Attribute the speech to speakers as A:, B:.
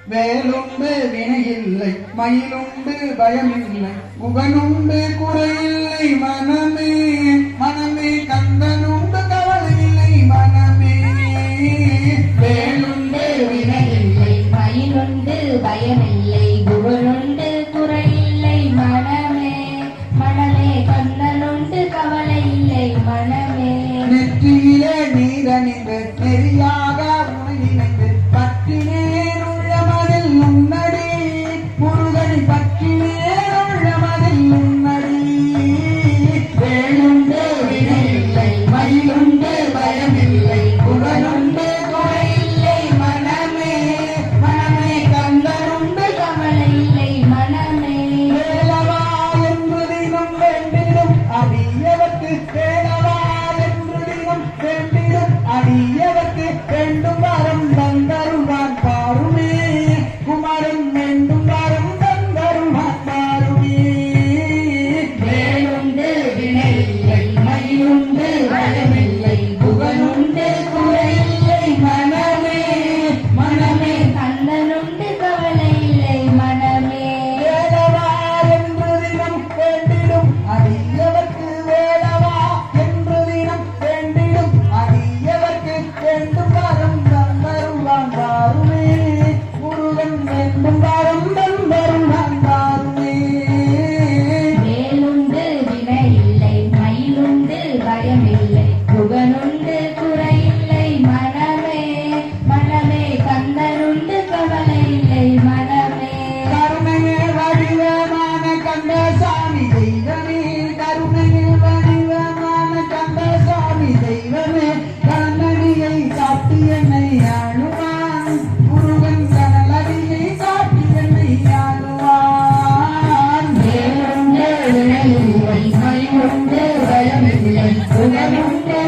A: வேலுண்டு வினையில்லை மயிலுண்டு பயமில்லை குகனுண்டு குறையில்லை மனமே மனமே கந்தனுண்டு கவலையில்லை மனமே வேலுண்டு வினையில்லை
B: மயிலுண்டு பயமில்லை குகனுண்டு குறையில்லை மனமே மனமே கந்தனுண்டு கவலை இல்லை மனமே
A: நெற்றியிலே நீரணிந்து நெறியாக உனை நினைந்து பற்றினேன் உள்ளமதில் உன்னடி முருகன் பற்றினேன் உள்ளமதில் உன்னடி வேலுண்டு வினையில்லை மயிலுண்டு பயமில்லை குகனுண்டு குறையில்லை மனமே மனமே கந்தனுண்டு
B: கவலை இல்லை மனமே
A: வேலவா என்று தினம் வேண்டிடும் அடியவர்க்கு வேலவா என்று தினம் வேண்டிடும் அடியவர்க்கு வேண்டும் வரம் தந்தருவான் பாருமே குமரன் வேண்டும் வரம் தந்தருவான் பாருமே
B: வேலுண்டு வினையில்லை மயிலுண்டு பயமில்லை குகனுண்டு குறையில்லை மனமே மனமே கந்தனுண்டு கவலை இல்லை மனமே
A: வேலவா என்று தினம் வேண்டிடும் அடியவர்க்கு வேலவா என்று தினம் வேண்டிடும் அடியவர்க்கு வேண்டும் வரம் தந்தருவான் பாருமே முருகன் வேண்டும் வரம் தந்தருவான் பாருமே
B: வேலுண்டு வினையில்லை மயிலுண்டு பயமில்லை குகனுண்டு குறையில்லை மனமே மனமே கந்தனுண்டு கவலை இல்லை மனமே
A: கருணையே வடிவமான கந்தசாமி தெய்வமே கருணையே வடிவமான கந்தசாமி தெய்வமே கண்ணடியை காட்டி என்னை ஆளுவான் முருகன் கனலடியை காட்டி என்னை ஆளுவான்
B: வேலுண்டு வினையில்லை மயிலுண்டு பயமில்லை குகனுண்டு